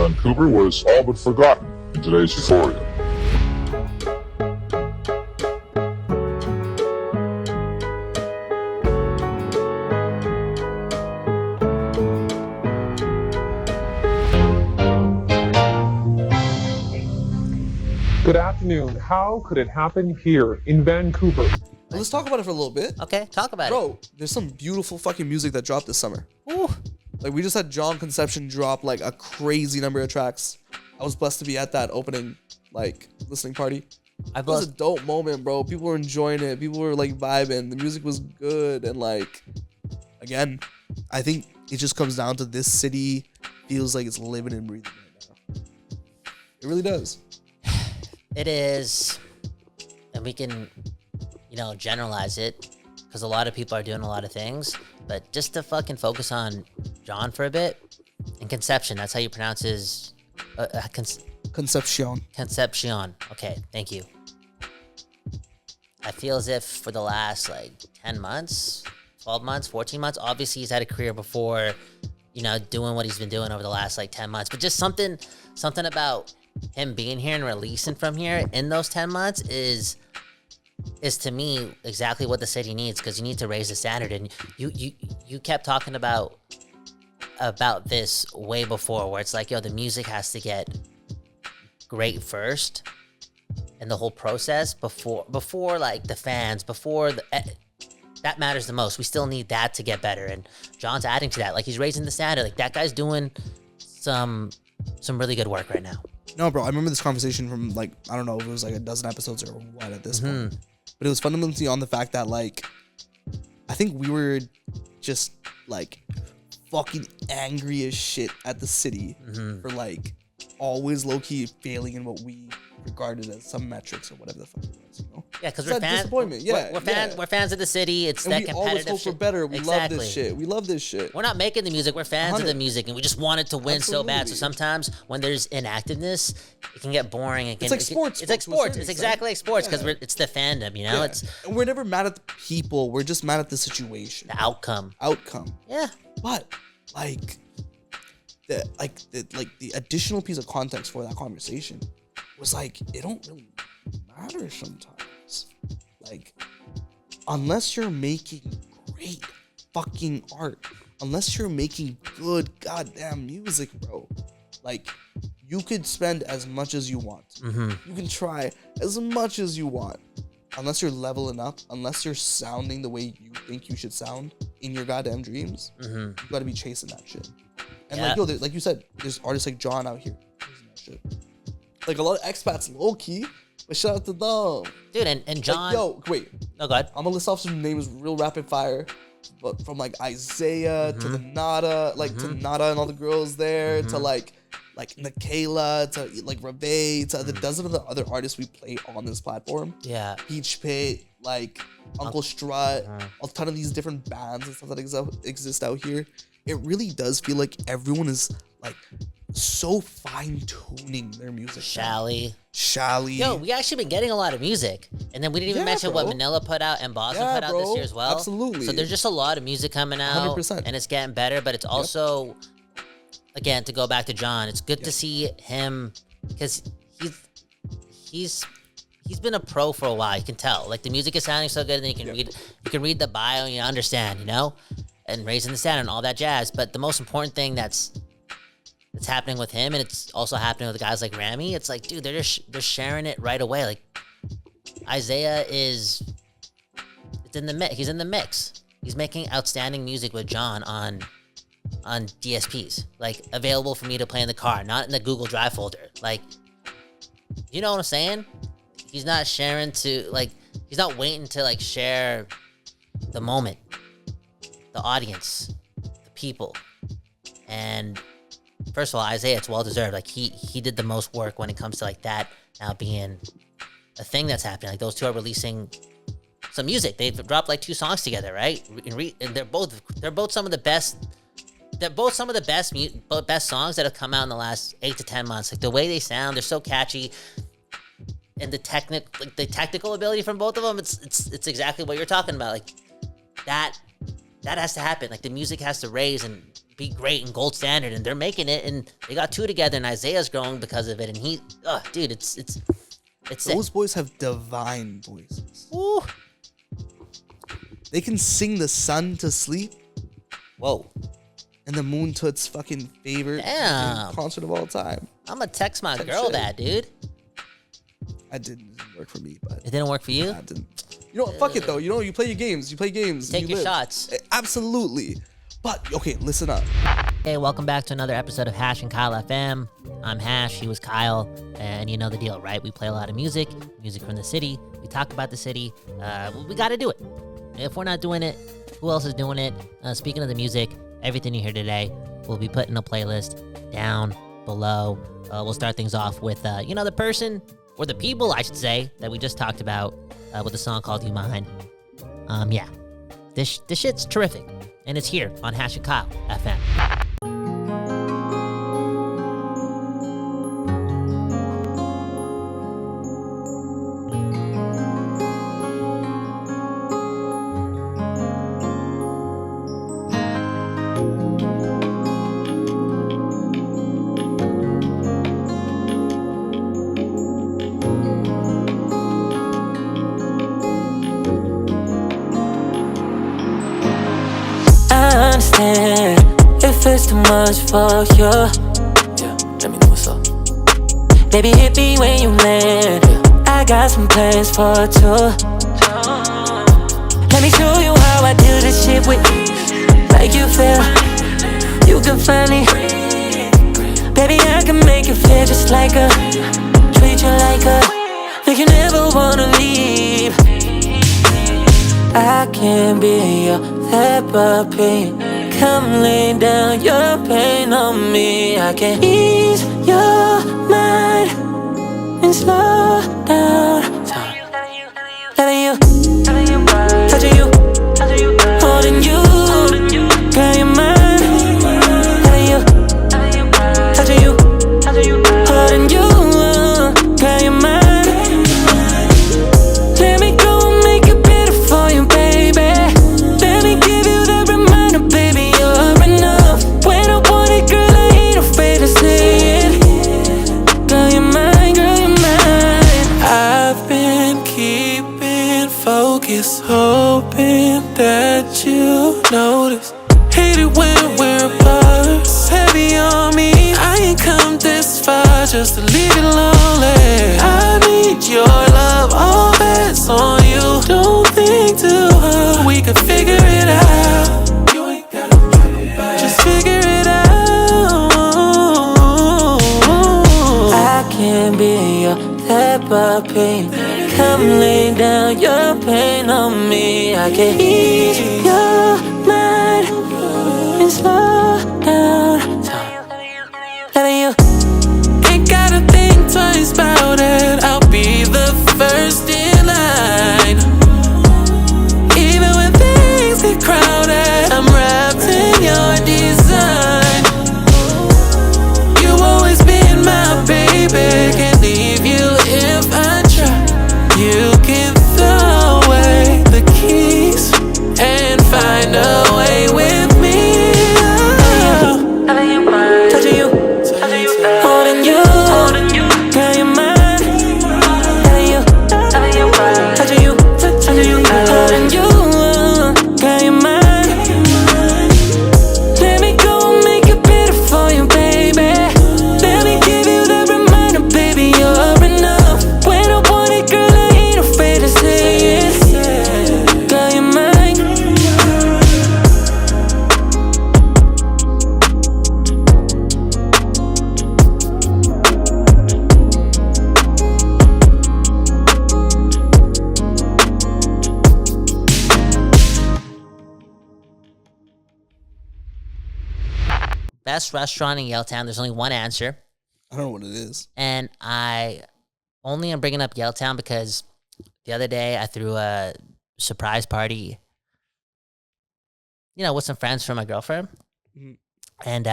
Vancouver was all but forgotten in today's euphoria. Good afternoon. How could it happen here in Vancouver? Let's talk about it for a little bit. Okay, talk about it. Bro, there's some beautiful fucking music that dropped this summer. Ooh. Like, we just had John Conception drop, like, a crazy number of tracks. I was blessed to be at that opening, like, listening party. It was a dope moment, bro. People were enjoying it. People were, like, vibing. The music was good. And, like, again, I think it just comes down to this city feels like it's living and breathing right now. It really does. It is, and we can, generalize it, because a lot of people are doing a lot of things, but just to fucking focus on John for a bit, and Conception, that's how you pronounce his, Concepcion. Concepcion. Okay, thank you. I feel as if for the last, 10 months, 12 months, 14 months, obviously he's had a career before, doing what he's been doing over the last, 10 months, but just something about him being here and releasing from here in those 10 months is to me exactly what the city needs, because you need to raise the standard. And you kept talking about this way before, where it's like, the music has to get great first, and the whole process before the fans, that matters the most. We still need that to get better, and John's adding to that. Like, he's raising the standard. Like, that guy's doing some really good work right now. No, bro, I remember this conversation from, I don't know if it was, a dozen episodes or what at this point. But it was fundamentally on the fact that, I think we were just, fucking angry as shit at the city for, always low-key failing in what we regarded as some metrics or whatever the fuck it was, Yeah, because we're fans. Disappointment. Yeah, we're fans of the city. It's and that we competitive always hope shit. for better. We Exactly. love this shit. We love this shit. We're not making the music. We're fans 100. of the music, and we just want it to win so bad. So Absolutely. sometimes when there's inactiveness, it can get boring. It's like sports. It's like to a sports. certain It's extent. exactly like sports, because it's the fandom. Yeah. It's And we're never mad at the people. We're just mad at the situation. the outcome. Yeah. But the additional piece of context for that conversation was it don't really matter sometimes. Unless you're making great fucking art, unless you're making good goddamn music, bro, you could spend as much as you want. You can try as much as you want. Unless you're leveling up, unless you're sounding the way you think you should sound in your goddamn dreams, you gotta be chasing that shit. And like you said, there's artists like John out here chasing that shit. A lot of expats low key, but shout out to them. Dude, and John. Wait. Oh, go ahead. I'm gonna list off some names real rapid fire. But from Isaiah to the Nada, to Nada and all the girls there, to like Nikayla, to Rave, to the dozen of the other artists we play on this platform. Yeah. Peach Pit, Uncle Strut, a ton of these different bands and stuff that exist out here. It really does feel like everyone is so fine-tuning their music. Shally. Yo, we actually been getting a lot of music. And then we didn't even mention what Manila put out and Boston put out this year as well. Absolutely. So there's just a lot of music coming out. 100%. And it's getting better, but it's also, again, to go back to John, it's good to see him, because he's been a pro for a while. You can tell. The music is sounding so good, and then you can read the bio and you understand, and raising the standard and all that jazz. But the most important thing that's happening with him, and it's also happening with guys like Rami, it's dude, they're sharing it right away. Isaiah he's in the mix. He's making outstanding music with John on DSPs, available for me to play in the car, not in the Google Drive folder. You know what I'm saying? He's not sharing to he's not waiting to share the moment, the audience, the people. And first of all, Isaiah, it's well deserved. He did the most work when it comes to that now being a thing that's happening. Those two are releasing some music. They've dropped 2 songs together, right? And they're both some of the best. They're both some of the best songs that have come out in the last 8 to 10 months. The way they sound, they're so catchy. And the technical ability from both of them, it's exactly what you're talking about. That that has to happen. Like the music has to raise and be great and gold standard, and they're making it, and they got 2 together, and Isaiah's growing because of it, and dude, it's Those boys have divine voices. Ooh. They can sing the sun to sleep Whoa. and the moon to its fucking favorite Damn. concert of all time. I'm gonna text my Type girl shit. that, dude. It didn't work for me, but It didn't work for you? I didn't. You know what? Fuck it though. You know, you play your games. You play games. Take you your live. shots. Absolutely. But okay, listen up. Hey, welcome back to another episode of Hash and Kyle FM. I'm Hash, he was Kyle, and you know the deal, right? We play a lot of music from the city. We talk about the city. We got to do it. If we're not doing it, who else is doing it? Speaking of the music, everything you hear today, we'll be putting a playlist down below. We'll start things off with, the person, or the people, I should say, that we just talked about with a song called You Mine. Yeah, this shit's terrific, and it's here on Hash and Kyle FM. I understand if it's too much for you. Yeah, let me know what's up. Baby, hit me when you land. I got some plans for two. Let me show you how I do this shit with like you feel. You can find me. Baby, I can make you feel just like a, treat you like a, make you never wanna leave. I can be your therapy. Come lay down your pain on me. I can ease your mind and slow down. Loving you, touching you, holding you, girl, you're mine. Loving you, touching you, holding you, girl, you're mine. Let me go and make it better for you, baby. Let me give you that reminder, baby, you're enough. When I want it, girl, I ain't afraid to say it. Girl, you're mine, girl, you're mine. I've been keeping focus, hoping that you notice. Hate it when we're apart, it's heavy on me. I ain't come this far just to leave it lonely. I need your love, all that's on you. Don't think too hard, we could figure it out. You ain't gotta worry about it. Just figure it out. I can be your therapy. Come lay down your pain on me. I can ease your mind and slow down. Loving you, ain't gotta think twice about it. I'll be the first in line. Even when things get crowded, I'm wrapped in your design. You've always been my baby. Can't leave you if I try. You can throw away the keys and find a way with me. Touching you, holding you, girl, you're mine. Loving you, touching you, holding you, girl, you're mine. Let me go and make it better for you, baby. Let me give you that reminder, baby, you're enough. When I want it, girl, I ain't afraid to say it. Girl, you're mine. Best restaurant in Yaletown. There's only one answer. I don't know what it is. And I only am bringing up Yaletown because the other day I threw a surprise party, with some friends from my girlfriend. Mhm. And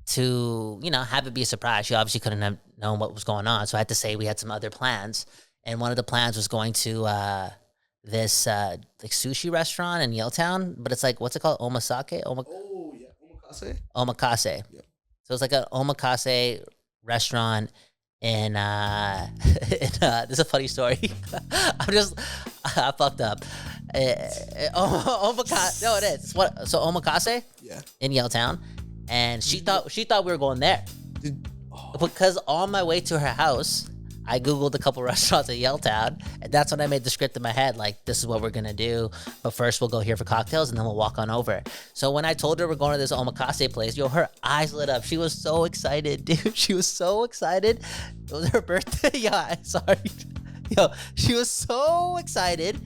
to, have it be a surprise, she obviously couldn't have known what was going on. So I had to say we had some other plans. And one of the plans was going to this like sushi restaurant in Yaletown, but it's like, what's it called? Omasake? Oh yeah, Omakase. Omakase. Yep. So it's like an omakase restaurant in this is a funny story. I fucked up. Omakase. No, it is. It's what? So Omakase. Yeah. In Yaletown, and she thought we were going there Oh. because on my way to her house, I Googled a couple restaurants in Yaletown, and that's when I made the script in my head, like, this is what we're gonna do, but first we'll go here for cocktails, and then we'll walk on over. So when I told her we're going to this omakase place, yo, her eyes lit up. She was so excited, dude. She was so excited. It was her birthday. Yeah, sorry. Yo, she was so excited.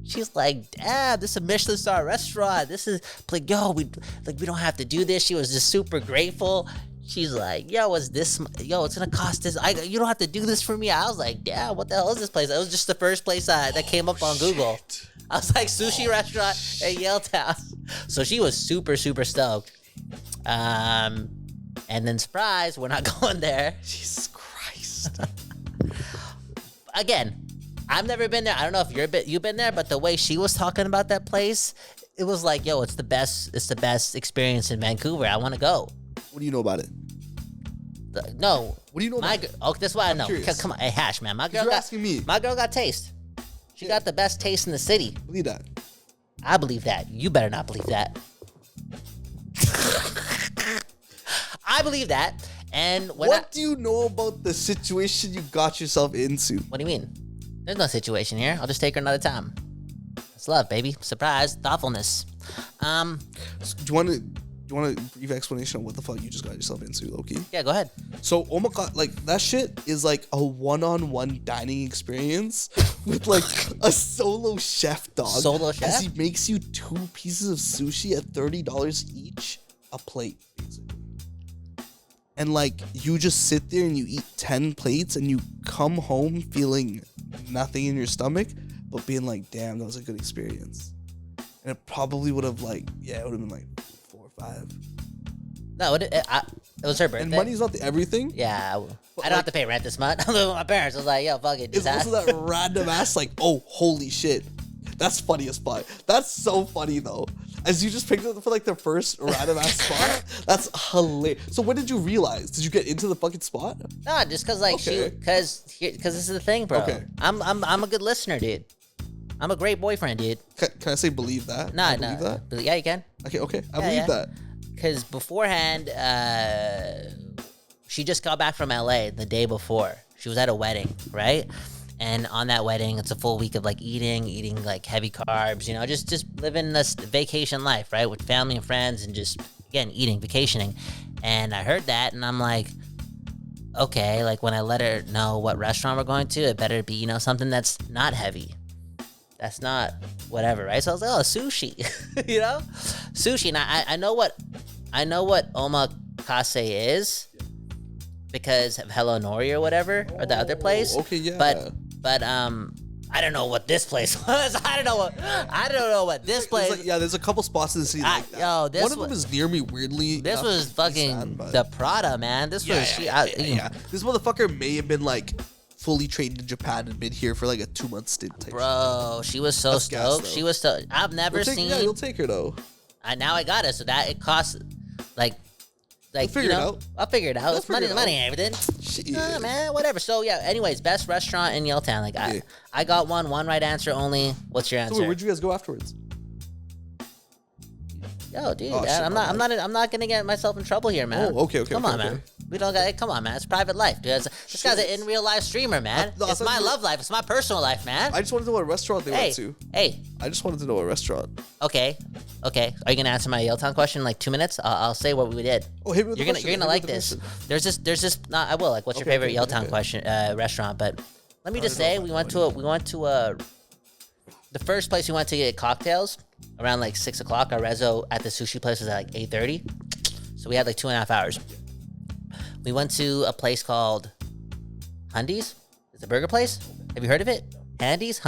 She's like, damn, this is a Michelin star restaurant. This is like, yo, we don't have to do this. She was just super grateful. She's like, yo, it's gonna cost this. You don't have to do this for me. I was like, damn, what the hell is this place? It was just the first place that came up on Google. I was like, sushi restaurant in Yaletown. So she was super, super stoked. And then surprise, we're not going there. Jesus Christ. Again, I've never been there. I don't know if you've been there, but the way she was talking about that place, it was like, yo, it's the best experience in Vancouver. I want to go. What do you know about it? No. What do you know about it? Oh, that's why I know. curious. Come on, hey, Hash, man. You're asking me. My girl got taste. She got the best taste in the city. Believe that. I believe that. You better not believe that. I believe that. And What do you know about the situation you got yourself into? What do you mean? There's no situation here. I'll just take her another time. It's love, baby. Surprise, thoughtfulness. Do you want a brief explanation on what the fuck you just got yourself into, Loki? Yeah, go ahead. So Omakase, like, that shit is like a one-on-one dining experience with like a solo chef dog. Solo chef? As he makes you 2 pieces of sushi at $30 each a plate, basically. And like, you just sit there and you eat 10 plates and you come home feeling nothing in your stomach, but being like, damn, that was a good experience. And it probably would have like, it would have been like 4 or 5. No, it was her birthday. And money's not the everything. Yeah, I don't have to pay rent this month. I'm living with my parents. I was like, yo, fuck it. It's also that random ass like, oh, holy shit. That's funny as fuck. That's so funny though. As you just picked it up for like the first random ass spot. That's hilarious. So when did you realize? Did you get into the fucking spot? No, just cause like Okay. cause this is the thing, bro. Okay. I'm a good listener, dude. I'm a great boyfriend, dude. Can I say believe that? Nah, Can I believe that? Yeah, you can. Okay. I Yeah, believe yeah. that. Because beforehand, she just got back from LA the day before. She was at a wedding, right? And on that wedding, it's a full week of like eating like heavy carbs, you know, just living this vacation life, right? With family and friends and just, again, eating, vacationing. And I heard that and I'm like, okay, like when I let her know what restaurant we're going to, it better be, you know, something that's not heavy. That's not whatever, right? So I was like, oh, sushi, you know? Sushi. And I know what omakase is because of Hello Nori or whatever, or the other place. Okay, yeah. But I don't know what this place was. I don't know what this place. Like, yeah, there's a couple spots in the city like that. This One of them is near me weirdly. This enough was to be fucking sad, but- the Prada, man. This was Yeah. This motherfucker may have been like fully trained in Japan and been here for like a 2-month stint type. bro. She was so That's gas, stoked. though. She was so. I've never seen. Yeah, you'll take her though. Now I got it. So that it costs like figure you it know, out. I'll figure it out. You'll It's money, figure it money and everything. Shit. Man, whatever. So yeah. Anyways, best restaurant in Yaletown. Like Yeah. I got one right answer only. What's your So answer? where'd you guys go afterwards? Yo, dude, Oh, shit, I'm my not gonna get myself in trouble here, man. Oh, okay, Come okay, on, okay. man. We don't got. Come on, man. It's private life, dude. This guy's an in real life streamer, man. I It's thought my you were- love life. It's my personal life, man. I just wanted to know what restaurant they Hey, went to. hey. I just wanted to know what restaurant. Okay. Are you gonna answer my Yaletown question in like 2 minutes? I'll say what we did. Oh, hit me with the You're question, gonna hit like me with the this. question. There's this. No, I will. Like, what's your Okay, favorite okay, Yaletown okay. question restaurant? But let me I just don't know say if we I went to the first place we went to get cocktails around like 6 o'clock. Our rezo at the sushi place was at like 8:30, so we had like 2.5 hours. We went to a place called Hundy's. It's a burger place. Have you heard of it? Hundy's?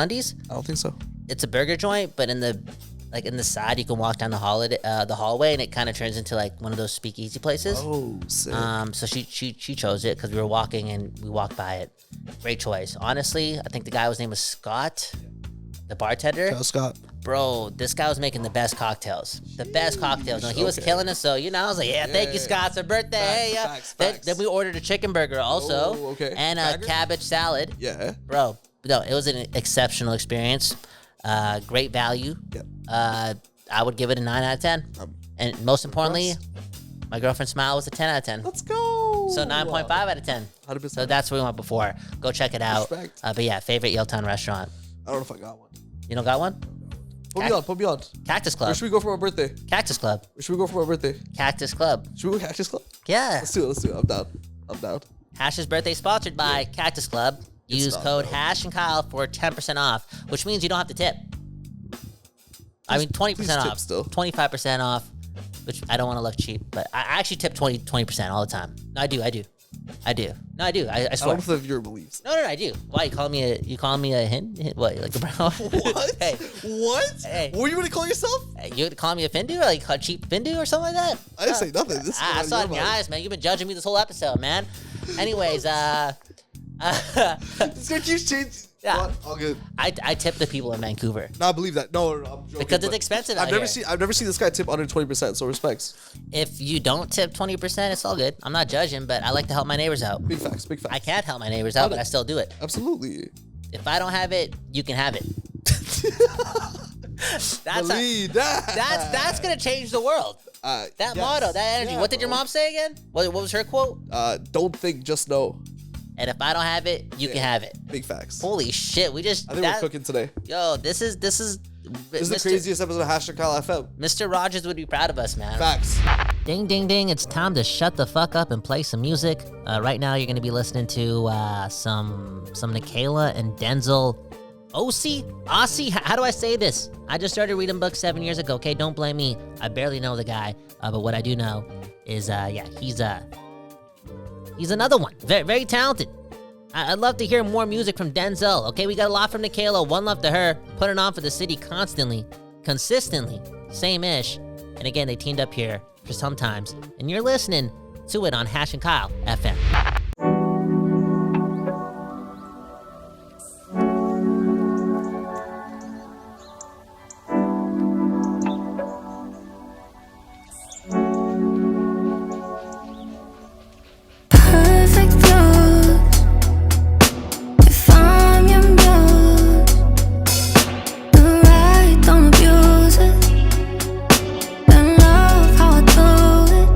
I don't think so. It's a burger joint, but in the side you can walk down the hallway, and it kind of turns into like one of those speakeasy places. Oh, sick. So she chose it because we were walking and we walked by it. Great choice. Honestly, I think the guy was name was Scott. The bartender, Kyle Scott. bro, this guy was making the best cocktails. The best cocktails. No, he was killing us. So I was like, thank you, Scott. It's a birthday. Hey, yeah. Facts. Then we ordered a chicken burger also, and a cabbage salad. Yeah. Bro, no, it was an exceptional experience. Great value. Yep. I would give it a 9 out of 10. And most importantly, my girlfriend's smile was a 10 out of 10. Let's go. So 9.5 out of 10. 100%. So that's where we went before. Go check it out. Respect. But yeah, favorite Yaletown restaurant. I don't know if I got one. You don't got one? Put me on. Cactus Club. Where should we go for my birthday? Cactus Club. Where should we go for my birthday? Cactus Club. Should we go Cactus Club? Yeah. Let's do it. I'm down. Hash's birthday sponsored by Cactus Club. Use code Hash and Kyle for 10% off, which means you don't have to tip. I mean, 20% off. Still. 25% off, which I don't want to look cheap, but I actually tip 20% all the time. No, I do. No, I do. I I swear. don't know if your beliefs. No, I do. Why you calling me a hint? What, like a bro? What? Hey, What? Hey. What were you gonna call yourself? You call me a Findu, like a cheap Findu or something like that? I didn't say nothing. This is I saw it in your eyes, man. You've been judging me this whole episode, man. Anyways, This guy keeps changing. Yeah. What? All good. I tip the people in Vancouver No, I believe that. No, I'm joking. because it's but expensive out I've never seen this guy tip under 20%. So respects. If you don't tip 20%, it's all good. I'm not judging, but I like to help my neighbors out. Big facts. I can't help my neighbors out, but I still do it. Absolutely. If I don't have it, you can have it. Believe that. That's gonna change the world. That motto, that energy. Yeah, What did your bro. mom say again? What was her quote? Don't think, just know. And if I don't have it, you can have it. Big facts. Holy shit, we just I think we're cooking today. Yo, this is This is the craziest episode of Hashtag Kyle FM. Mr. Rogers would be proud of us, man. Facts. Ding, ding, ding. It's time to shut the fuck up and play some music. Right now, you're going to be listening to some Nikayla and Denzel. Aussie? How do I say this? I just started reading books 7 years ago, okay? Don't blame me. I barely know the guy. But what I do know is, he's another one. Very, very talented. I'd love to hear more music from Denzel, okay? We got a lot from Nikayla. One love to her. Putting on for the city constantly. Consistently. Same-ish. And again, they teamed up here for sometimes. And you're listening to it on Hash and Kyle FM. Perfect views. If I'm your muse, you're right, don't abuse it. Then love how I do it.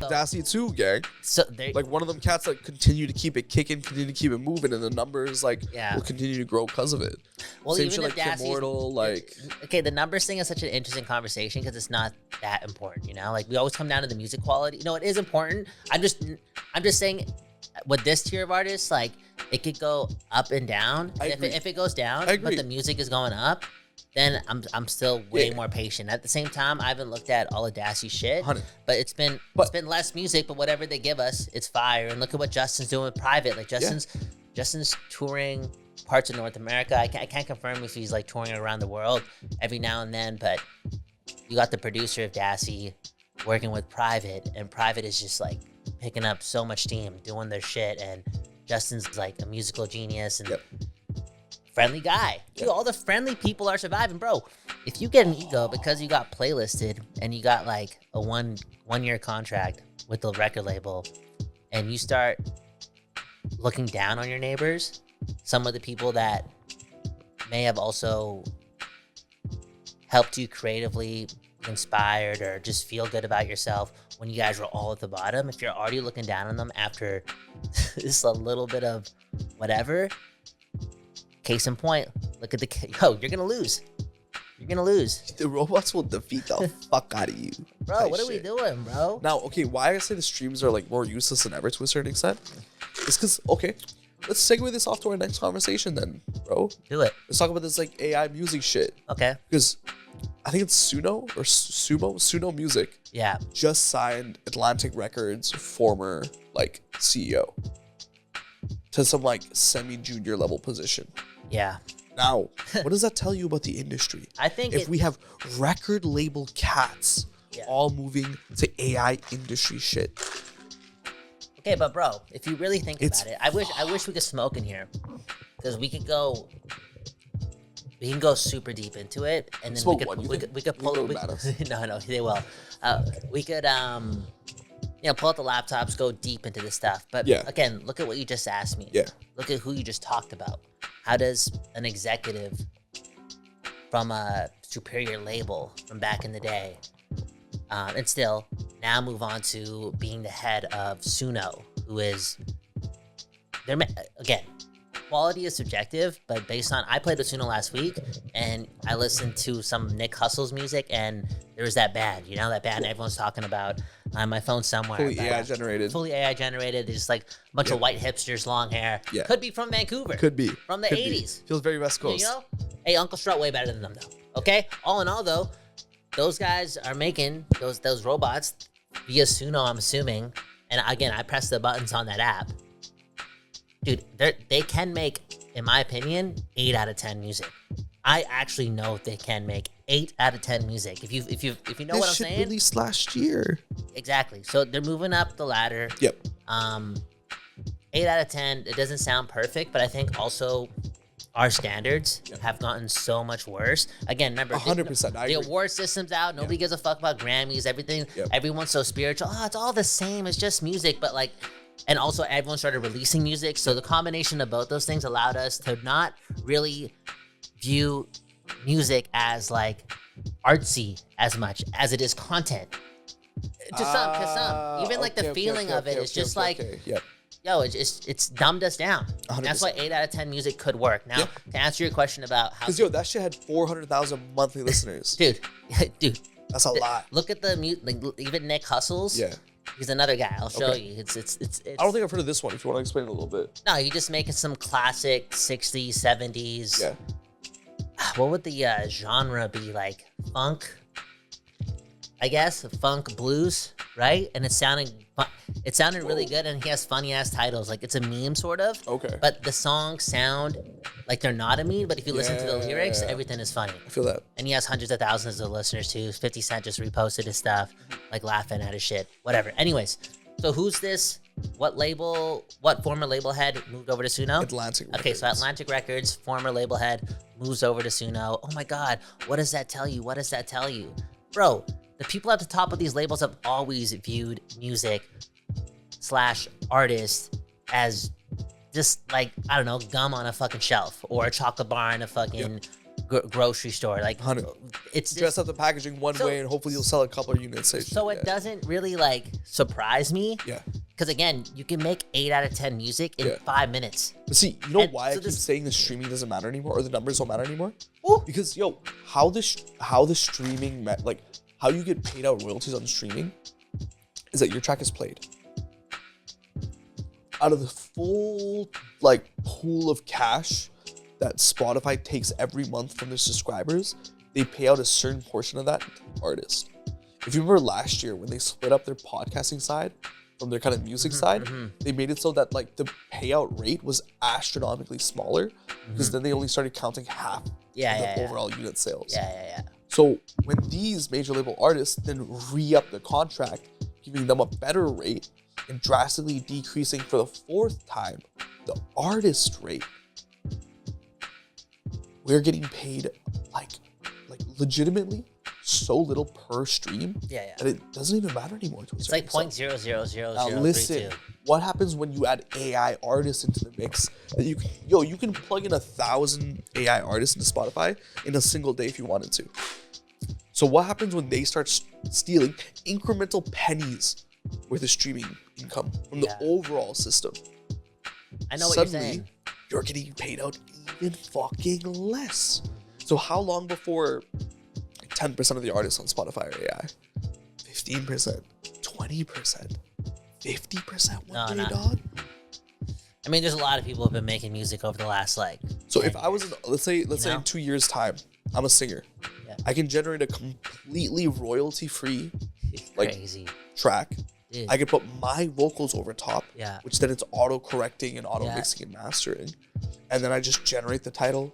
Audacity too, gang. So they Like one of them cats that continue to keep it kicking, continue to keep it moving, and the numbers will continue to grow because of it. well, Same even shit if like Kim Dassey's- Mortal, like okay, the numbers thing is such an interesting conversation because it's not that important, you know. Like we always come down to the music quality. You know, it is important. I'm just saying, with this tier of artists, like it could go up and down. I And agree. if it goes down, I agree. but the music is going up, then I'm still way Yeah. more patient. At the same time, I haven't looked at all of Dassey's shit, 100. but it's been But- less music. But whatever they give us, it's fire. And look at what Justin's doing with Private. Like Justin's touring parts of North America. I can't confirm if he's like touring around the world every now and then, but you got the producer of Dassey working with Private, and Private is just like picking up so much steam, doing their shit, and Justin's like a musical genius and friendly guy. Dude, all the friendly people are surviving, bro. If you get an ego because you got playlisted and you got like a one year contract with the record label, and you start looking down on your neighbors, some of the people that may have also helped you creatively, inspired, or just feel good about yourself when you guys were all at the bottom, if you're already looking down on them after just a little bit of whatever, case in point, look at you're gonna lose. You're gonna lose. the robots will defeat the fuck out of you. Bro, type what are we shit. doing, bro? Now, okay, why I say the streams are like more useless than ever to a certain extent is because, okay, let's segue this off to our next conversation then, bro. Do it. Let's talk about this like AI music shit. Okay. Because I think it's Suno or Suno Music Yeah. just signed Atlantic Records' former like CEO to some like semi-junior level position. Yeah. Now, what does that tell you about the industry? I think If we have record label cats Yeah. all moving to AI industry shit. okay, but bro, if you really think It's about it, I wish we could smoke in here, because we can go super deep into it, and then Smoke we what? You could think- we could you pull think we, it'll matter? no they will. We could pull out the laptops, go deep into this stuff. But Yeah. again, look at what you just asked me. Yeah. Look at who you just talked about. How does an executive from a superior label from back in the day, and still now move on to being the head of Suno, who is again, quality is subjective, but based on, I played with Suno last week and I listened to some Nick Hustle's music, and there was that band, that band everyone's talking about on my phone somewhere. Fully but, AI generated. Fully AI generated. They're just like a bunch of white hipsters, long hair. Yeah. Could be from Vancouver. Could be. From the Could be. 80s. Feels very West Coast. You know? Hey, Uncle Strut way better than them though. Okay? All in all though, those guys are making those robots via Suno, I'm assuming. And again, I press the buttons on that app. Dude, they can make, in my opinion, 8 out of 10 music. I actually know they can make 8 out of 10 music. If you know what I'm This shit saying. released last year. Exactly. So they're moving up the ladder. Yep. 8 out of 10. It doesn't sound perfect, but I think also our standards have gotten so much worse. Again, remember, 100%, I the agree. award system's out. Nobody gives a fuck about Grammys. Everything. Yep. Everyone's so spiritual. Oh, it's all the same. It's just music. But like, and also everyone started releasing music. So the combination of both those things allowed us to not really view music as artsy as much as it is content. To some, even like the feeling of it is just Yep. yo, it's dumbed us down. 100%. That's why 8 out of 10 music could work. Now, Yep. to answer your question about how, Because yo, that shit had 400,000 monthly listeners. dude, That's a lot. look at the even Nick Hustles. Yeah. He's another guy. I'll show Okay. you. It's I don't think I've heard of this one. If you want to explain it a little bit. no, you're just making some classic 60s, 70s. Yeah. What would the genre be like? Funk, I guess. Funk blues, right? And it sounded really good, and he has funny ass titles. Like it's a meme sort of. Okay. But the songs sound like they're not a meme, but if you listen to the lyrics, Yeah. everything is funny. I feel that. And he has hundreds of thousands of listeners too. 50 Cent just reposted his stuff, like laughing at his shit. Whatever. Anyways, so who's this? What former label head moved over to Suno? Atlantic Okay, so Records. Atlantic Records, former label head, moves over to Suno. Oh my God, what does that tell you? What does that tell you? Bro, the people at the top of these labels have always viewed music / artist as just like, I don't know, gum on a fucking shelf or a chocolate bar in a fucking grocery store. Like 100. it's Dress up the packaging one So- way, and hopefully you'll sell a couple of units. so it doesn't really like surprise me. Yeah. Because again, you can make 8 out of 10 music in Yeah. 5 minutes. But see, you know And why so I keep this- saying the streaming doesn't matter anymore, or the numbers don't matter anymore? Ooh. Because how the streaming like how you get paid out royalties on streaming is that your track is played. Out of the full like pool of cash that Spotify takes every month from their subscribers, they pay out a certain portion of that to the artist. If you remember last year when they split up their podcasting side from their kind of music side, they made it so that like the payout rate was astronomically smaller because then they only started counting half of the overall unit sales. Yeah. So when these major label artists then re-up the contract, giving them a better rate and drastically decreasing for the 4th time the artist rate, we're getting paid like legitimately so little per stream Yeah. that it doesn't even matter anymore to a It's certain like extent. 0.00032. Now listen, what happens when you add AI artists into the mix? That you can plug in 1,000 AI artists into Spotify in a single day if you wanted to. So what happens when they start stealing incremental pennies worth of streaming income from the overall system? I know what you're Suddenly, saying. you're getting paid out even fucking less. So how long before 10% of the artists on Spotify are AI? 15%, 20%, 50% one day, dog? I mean, there's a lot of people who have been making music over the last like. So 10 if I was, years. let's say know? in 2 years' time, I'm a singer. Yeah. I can generate a completely royalty-free like Crazy. track. Dude. I can put my vocals over top, Yeah. which then it's auto-correcting and Yeah. auto-mixing and mastering. And then I just generate the title,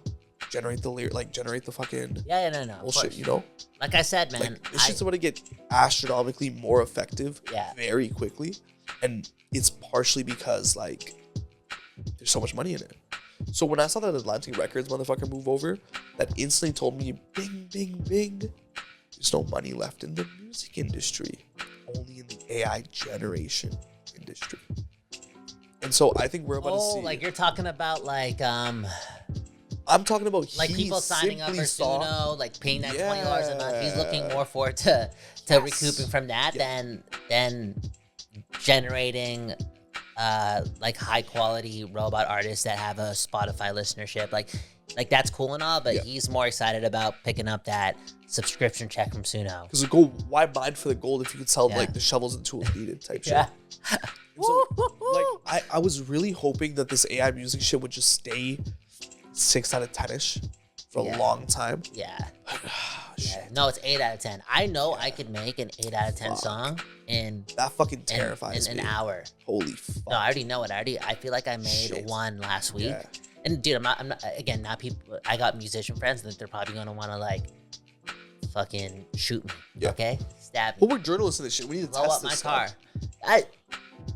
generate the lyric, like generate the fucking Yeah, no. of bullshit, course. you know? Like I said, man. Like this shit's about to get astronomically more effective Yeah. very quickly. And it's partially because like there's so much money in it. So when I saw that Atlantic Records motherfucker move over, that instantly told me bing, bing, bing. There's no money left in the music industry, only in the AI generation industry. And so I think we're about to see. Like you're talking about like I'm talking about like he people signing up simply for saw- SUNO, like paying that $20 a month. He's looking Yeah. more forward to recouping from that than generating like high quality robot artists that have a Spotify listenership. Like that's cool and all, but Yeah. he's more excited about picking up that subscription check from SUNO. Because go, why mine for the gold if you could sell Yeah. like the shovels and tools needed type shit. Yeah. And so, like I was really hoping that this AI music shit would just stay 6 out of 10ish for Yeah. a long time. Yeah. Shit. No, it's 8 out of 10. I know I could make an 8 out of 10 song in That fucking terrifies in me. an hour. Holy fuck. No, I already know it. I feel like I made Shit. one last week. Yeah. And dude, I'm not again, not people. I got musician friends that they're probably gonna want to like fucking shoot me. Yeah. Okay, stab me, But we're journalists in this shit. We need to blow test up my this car. stuff.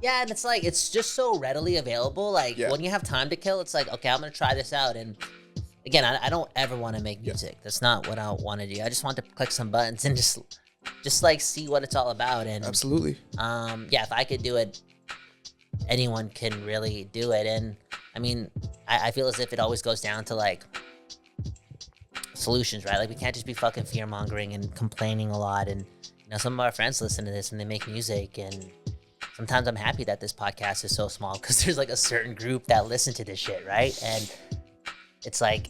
Yeah, and it's like it's just so readily available. Like Yeah. when you have time to kill, it's like okay, I'm gonna try this out. And again, I don't ever want to make music. That's not what I want to do. I just want to click some buttons and just like see what it's all about. And Absolutely. yeah, if I could do it, anyone can really do it. And I mean, I feel as if it always goes down to like solutions, right? Like we can't just be fucking fear mongering and complaining a lot. And you know, some of our friends listen to this and they make music. And sometimes I'm happy that this podcast is so small because there's like a certain group that listen to this shit, right? And it's like,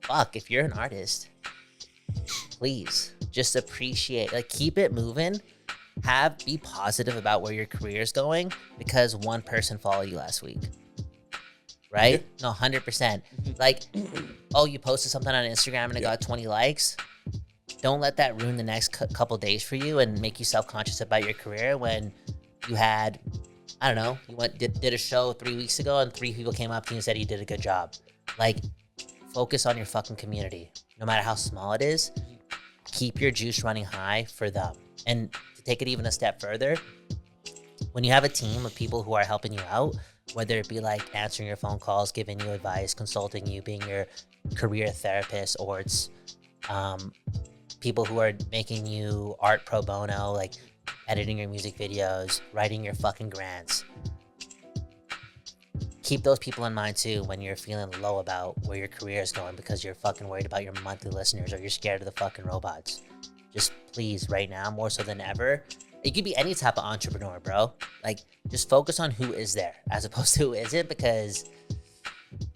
fuck, if you're an artist, please just appreciate, like keep it moving. Be positive about where your career is going because one person followed you last week. Right? No, 100%. Like, oh, you posted something on Instagram and it got 20 likes. Don't let that ruin the next couple days for you and make you self-conscious about your career when you had, I don't know, you did a show 3 weeks ago and 3 people came up to you and said you did a good job. Like, focus on your fucking community. No matter how small it is, keep your juice running high for them. And to take it even a step further, when you have a team of people who are helping you out, whether it be like answering your phone calls, giving you advice, consulting you, being your career therapist, or it's people who are making you art pro bono, like editing your music videos, writing your fucking grants. keep those people in mind too when you're feeling low about where your career is going because you're fucking worried about your monthly listeners or you're scared of the fucking robots. Just please, right now, more so than ever, it could be any type of entrepreneur, bro. Like, just focus on who is there as opposed to who isn't, because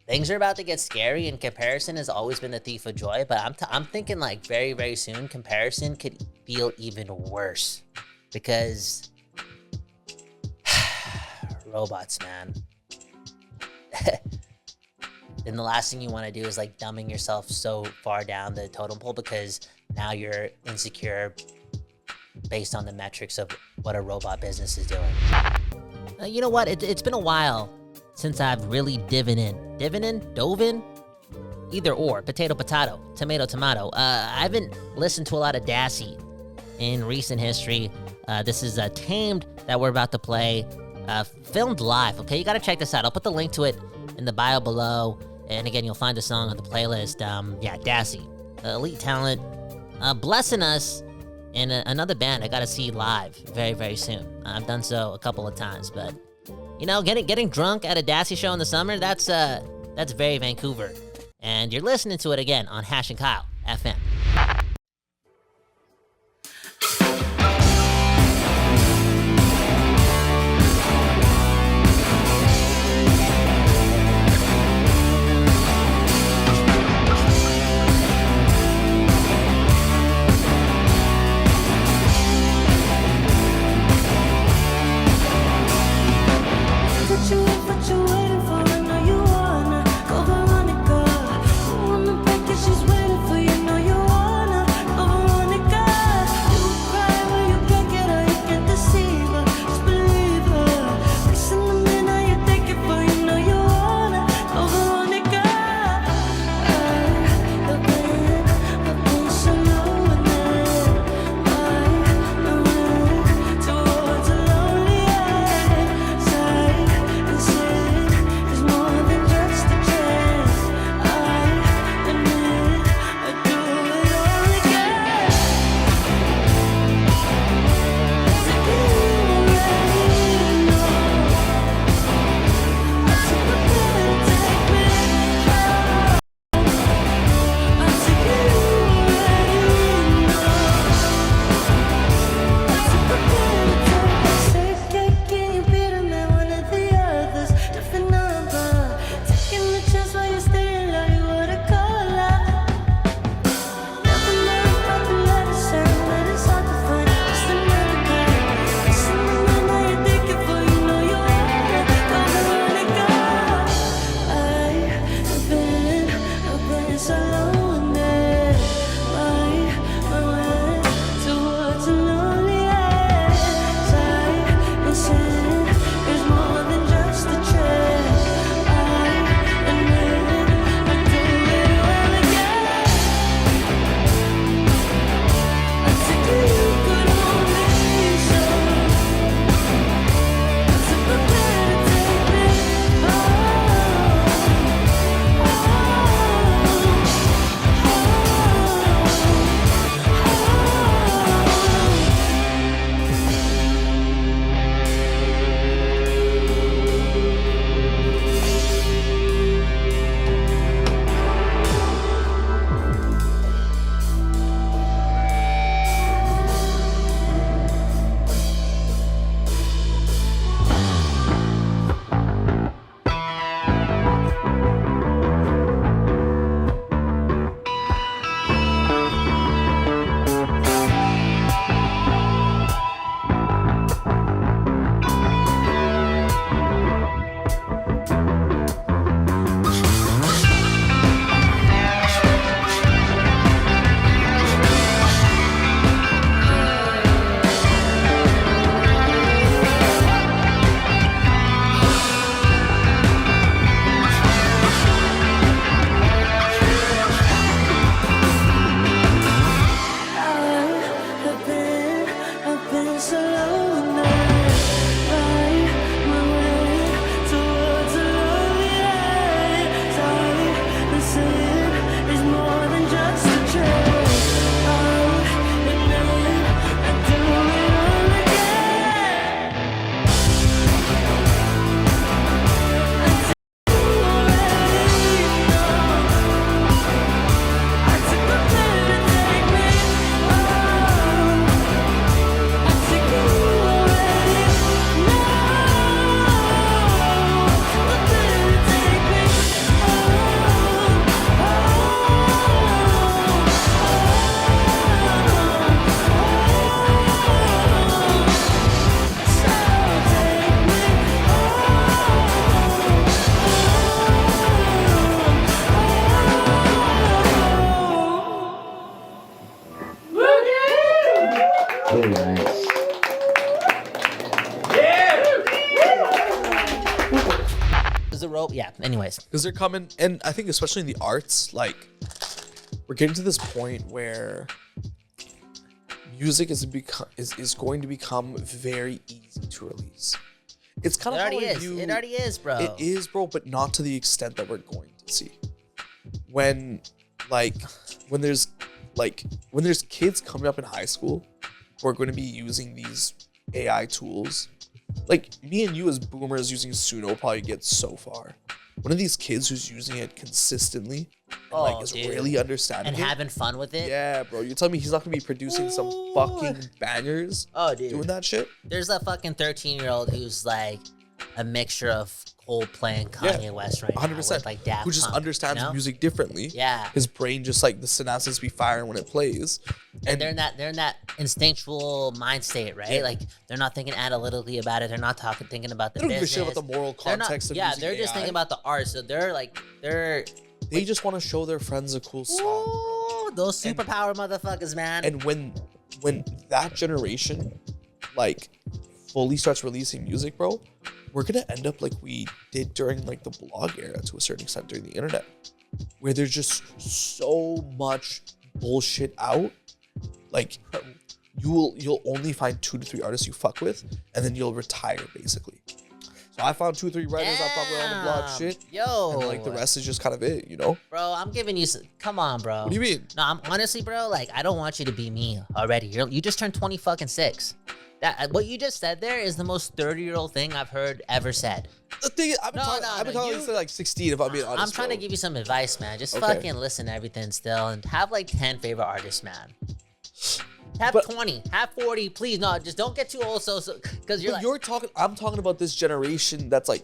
things are about to get scary, and comparison has always been the thief of joy. But I'm thinking like very, very soon, comparison could feel even worse because robots, man. Then the last thing you want to do is like dumbing yourself so far down the totem pole because now you're insecure based on the metrics of what a robot business is doing. You know what? It's been a while since I've really dove in? Either or, potato, tomato. I haven't listened to a lot of Dassy in recent history. This is Tamed that we're about to play, filmed live. Okay, you gotta check this out. I'll put the link to it in the bio below. And again, you'll find the song on the playlist. Yeah, Dassy, elite talent, blessing us in another band I gotta see live very, very soon. I've done so a couple of times, but you know, getting drunk at a Dassy show in the summer, that's very Vancouver. And you're listening to it again on Hash and Kyle FM. What you waiting for? I know you wanna go Veronica. I wanna bet that she's waiting for you. Know you Anyways, Because they're coming, and I think especially in the arts, like we're getting to this point where music is going to become very easy to release. It's kind it of already how I is. view, It already is, bro. It is, bro, but not to the extent that we're going to see. When there's kids coming up in high school who are going to be using these AI tools, like me and you as boomers using Suno probably get so far. One of these kids who's using it consistently and is dude. really understanding and it. having fun with it. Yeah, bro. You're telling me he's not gonna be producing some fucking bangers Oh, dude. doing that shit? There's a fucking 13-year-old who's like a mixture of Coldplay and Kanye West right 100%. now. With, like Daft Who just Punk, understands you know? music differently. Yeah. His brain just like the synapses be firing when it plays. And they're in that instinctual mind state, right? Yeah. Like they're not thinking analytically about it. They're not thinking about the They don't give a business. shit about the moral They're not- context of yeah, using they're just AI. thinking about the art. So They just want to show their friends a cool song. ooh, those superpower motherfuckers, man. And when that generation like fully starts releasing music, bro, we're gonna end up like we did during like the blog era to a certain extent during the internet, where there's just so much bullshit out. Like you'll only find 2 to 3 artists you fuck with, and then you'll retire basically. So I found 2 or 3 writers I fuck with on the blog shit. Yo. And like the rest is just kind of it, you know? Bro, I'm giving you some. Come on, bro. What do you mean? No, I'm honestly, bro. Like, I don't want you to be me already. You just turned 26. That what you just said there is the most 30-year-old thing I've heard ever said. The thing is, I've been talking you- since like 16, if I'm being honest. I'm trying to bro. give you some advice, man. Just Okay. fucking listen to everything still and have like 10 favorite artists, man. Have But- 20, have 40, please. No, just don't get too old. So because you're But like, I'm talking about this generation that's like,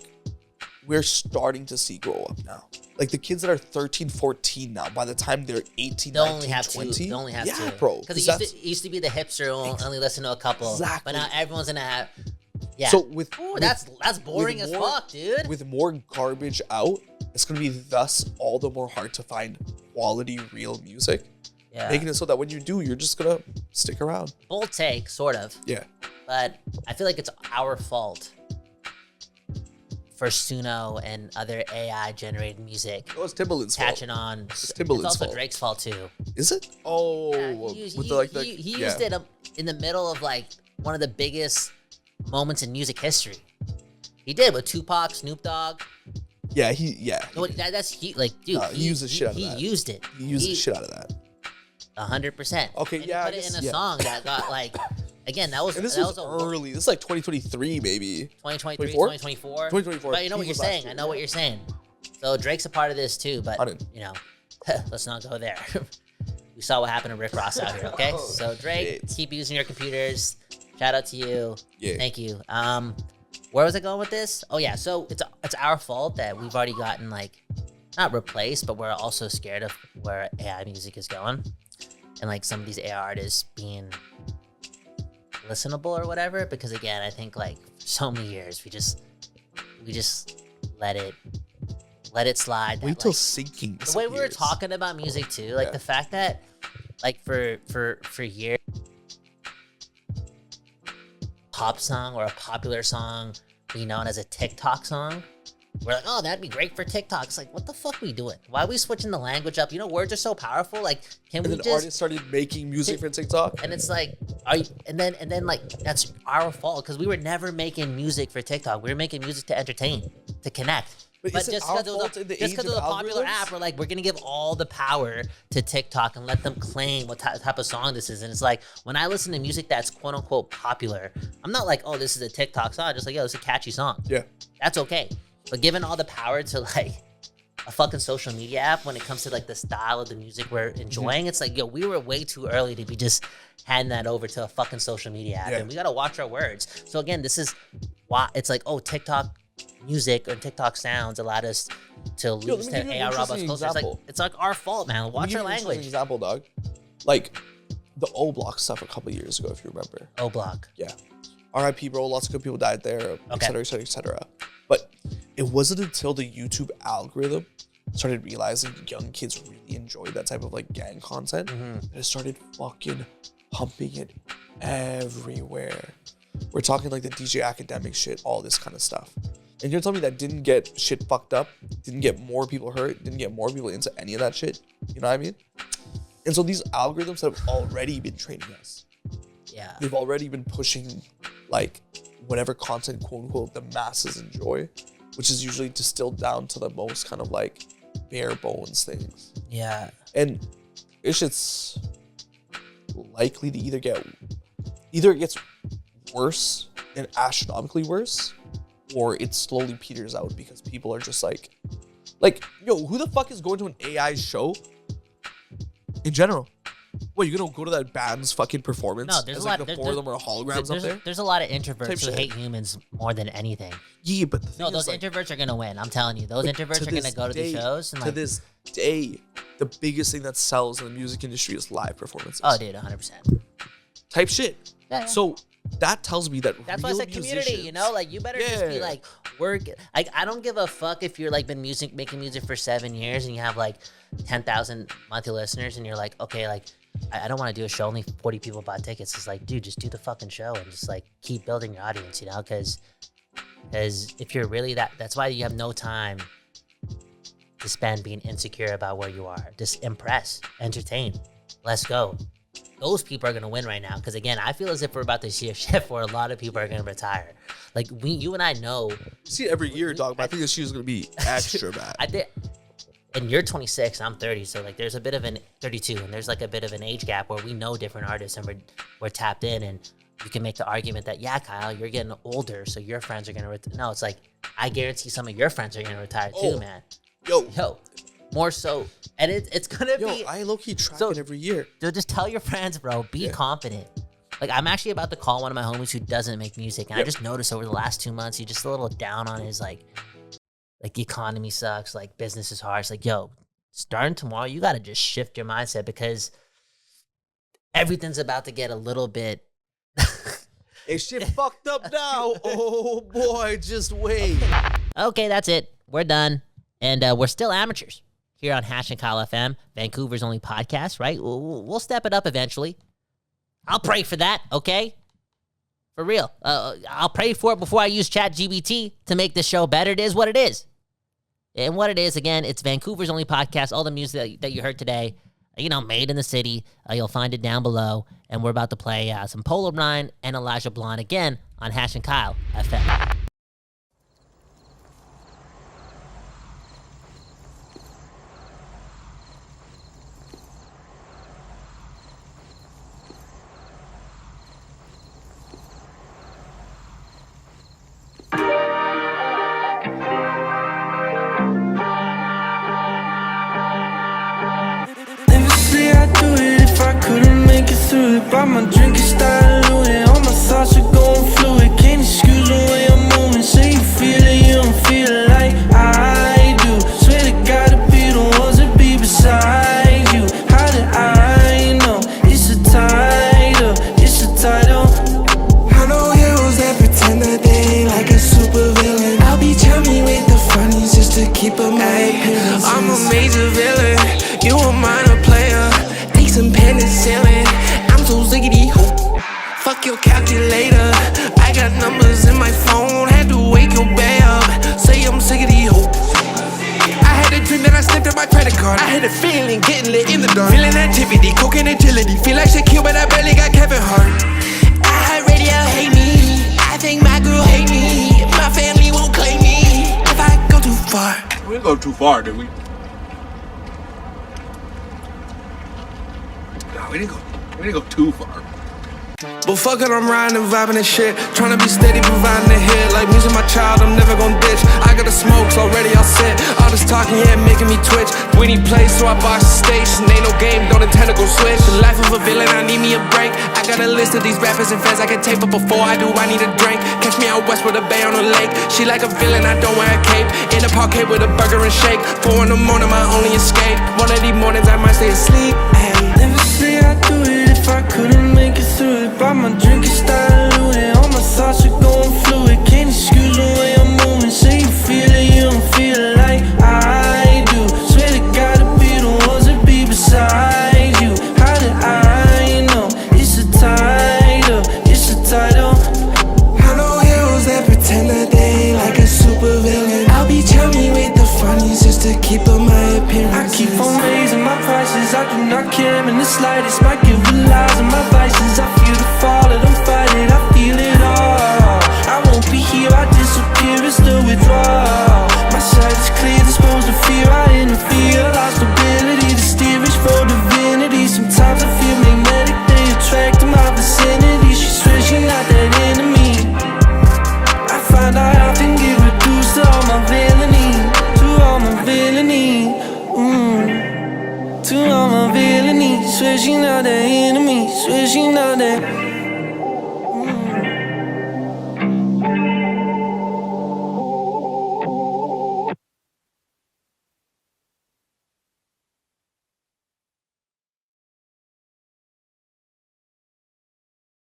we're starting to see grow up now. Like the kids that are 13, 14 now, by the time they're 18, they'll 19, only have 20. two. They only have yeah, two. bro. Because that's- it used to be the hipster who only listen to a couple. Exactly. But now everyone's gonna have. Yeah. So with, Ooh, with- that's boring with as more- fuck, dude. With more garbage out, it's gonna be thus all the more hard to find quality real music. Yeah. Making it so that when you do, you're just gonna stick around. Bold take, sort of. Yeah. But I feel like it's our fault for Suno and other AI generated music Oh, it's Timbaland's fault. catching on. It's Timbaland's also fault. Drake's fault too. Is it? Oh, Yeah, he used it in the middle of like one of the biggest moments in music history. He did with Tupac, Snoop Dogg. Yeah, That's like, dude. He used the shit out of He that. used it. he used the shit out of that. 100%. Okay, and yeah, He I put it guess- in a yeah. song that got like, again, that was And this that was a early. This is like 2023, maybe. 2023, 24? 2024. 2024. But you know what He you're was last saying. year, I know what you're saying. So Drake's a part of this too, but I didn't. you know, let's not go there. We saw what happened to Rick Ross out here, okay? So Drake, Shit. keep using your computers. Shout out to you. Yeah. Thank you. Where was I going with this? Oh yeah, so it's our fault that we've already gotten like not replaced, but we're also scared of where AI music is going. And like some of these AI artists being listenable or whatever, because again, I think like for so many years we just let it slide. Wait that, till like, sinking. the way we were talking about music too, like Yeah. the fact that like for years pop song or a popular song be known as a TikTok song. We're like, oh, that'd be great for TikTok. It's like, what the fuck we doing? Why are we switching the language up? You know, words are so powerful. Like, can And we then just? artists started making music for TikTok. And it's like, and then like that's our fault because we were never making music for TikTok. We were making music to entertain, to connect. But is it just our because it was fault in the just age because it was of a popular algorithms? app, we're like, we're gonna give all the power to TikTok and let them claim what type of song this is. And it's like when I listen to music that's quote unquote popular, I'm not like, oh, this is a TikTok song. I'm just like, yo, it's a catchy song. Yeah. That's okay. But given all the power to like a fucking social media app when it comes to like the style of the music we're enjoying, it's like, yo, we were way too early to be just handing that over to a fucking social media app. Yeah. And we gotta watch our words. So again, this is why it's like, oh, TikTok music or TikTok sounds allowed us to let lose me to give you an AI robots interesting closer. It's like, example. it's like our fault, man. Let me Watch give our you an interesting language. Example, dog. Like the O Block stuff a couple years ago, if you remember. O Block. Yeah. R.I.P. bro. Lots of good people died there, et Okay. cetera, et cetera, et cetera. But it wasn't until the YouTube algorithm started realizing young kids really enjoyed that type of like gang content that it started fucking pumping it everywhere. We're talking like the DJ Academic shit, all this kind of stuff. And you're telling me that didn't get shit fucked up, didn't get more people hurt, didn't get more people into any of that shit? You know what I mean? And so these algorithms have already been training us. Yeah. They've already been pushing like whatever content, quote unquote, the masses enjoy, which is usually distilled down to the most kind of like bare bones things. Yeah. And this shit's likely to either it gets worse and astronomically worse, or it slowly peters out because people are just like, yo, who the fuck is going to an AI show in general? What, you gonna go to that band's fucking performance? No, there's as a like lot. the four of them are holograms up there. There's a lot of introverts Type who shit. hate humans more than anything. Yeah, but the thing No, is, those like, introverts are gonna win. I'm telling you, those like, introverts are gonna go to the shows and to like. this day, the biggest thing that sells in the music industry is live performances. Oh, dude, 100%. Type shit. Yeah. So that tells me that That's why I real said community, you know? musicians- Like, you better just be Yeah. like, I don't give a fuck if you're like been making music for 7 years and you have like 10,000 monthly listeners and you're like, okay, like, I don't want to do a show, only 40 people bought tickets. It's like, dude, just do the fucking show and just like keep building your audience, you know? Because if you're really that's why you have no time to spend being insecure about where you are. Just impress, entertain, let's go. Those people are gonna win right now. Because again, I feel as if we're about to see a shift where a lot of people are gonna retire. Like you and I know. See it every year, dog. But I think this year's gonna be extra bad. I think, and you're 26, I'm 30, so like there's a bit of an 32, and there's like a bit of an age gap where we know different artists and we're tapped in, and you can make the argument that yeah, Kyle, you're getting older, so your friends are gonna retire. No, it's like I guarantee some of your friends are gonna retire too, man. Yo, more so, and it's gonna be. I low key track So- it every year. Dude, just tell your friends, bro. Be confident. Like, I'm actually about to call one of my homies who doesn't make music, and I just noticed over the last 2 months, he's just a little down on his, like the economy sucks, like, business is hard. It's like, yo, starting tomorrow, you got to just shift your mindset because everything's about to get a little bit... Hey, shit fucked up now. Oh, boy, just wait. Okay, that's it. We're done. And we're still amateurs here on Hash and Kyle FM, Vancouver's only podcast, right? We'll step it up eventually. I'll pray for that, okay? For real. I'll pray for it before I use ChatGPT to make this show better. It is what it is. And what it is, again, it's Vancouver's only podcast. All the music that you heard today, made in the city. You'll find it down below. And we're about to play some Polo Brine and Elijah Blonde again on Hash and Kyle FM. Never say I'd do it if I couldn't make it through it. But my drink is diluted, all my thoughts are going fluid. Can't excuse the way I'm moving. Say you feel it, you don't feel it like I do. Swear to God, to be the ones that be beside you. How did I know? It's a title, it's a title. I know heroes that pretend that they ain't like a super villain. I'll be chummy with the funnies just to keep them appearances. I'm a major villain, you a minor player. Take some penicillin, I'm so ziggity hoop. Fuck your calculator, I got numbers in my phone. Had to wake your bae up, say I'm ziggity hoop. I had a dream that I slipped in my credit card. I had a feeling getting lit in the dark. Feeling activity, cocaine agility. Feel like Shaquille, but I barely got Kevin Hart. I heard radio hate me. I think my girl hate me. My family won't claim me if I go too far. We didn't go too far, did we? No, we didn't go too far. But fuck it, I'm riding and vibing and shit. Tryna be steady, providing a hit. Like music, my child, I'm never gon' ditch. I got the smokes already all set. All this talking, yeah, making me twitch. We need plays, so I box the station. Ain't no game, don't intend to go switch. The life of a villain, I need me a break. I got a list of these rappers and fans I can take, but before I do, I need a drink. Catch me out west with a bay on the lake. She like a villain, I don't wear a cape. In a parquet with a burger and shake. 4 in the morning, my only escape. One of these mornings, I might stay asleep. Never say I'd do it if I couldn't make it through it. But my drink is diluted, all my thoughts are going fluid. Can't excuse the way I'm moving. Say you feel it, you don't feel it like I do. Swear to God, to be the ones that be beside you. How did I know? It's a title, it's a title. I know heroes that pretend that they ain't like a super keep on raising my prices. I do not care in the slightest. Might give a lies on my vices. I feel the fall, I don't fight it, I feel it all. I won't be here, I disappear, it's the withdrawal. My sight is clear, disposed to fear, I interfere. Lost ability to steer, reach for divinity. Sometimes I feel magnetic, they attract to my vicinity. She swears she's not that enemy. I find I often get reduced to all my villainy, to all my villainy, to all my villainy. Swear she not that enemy, swear she not that.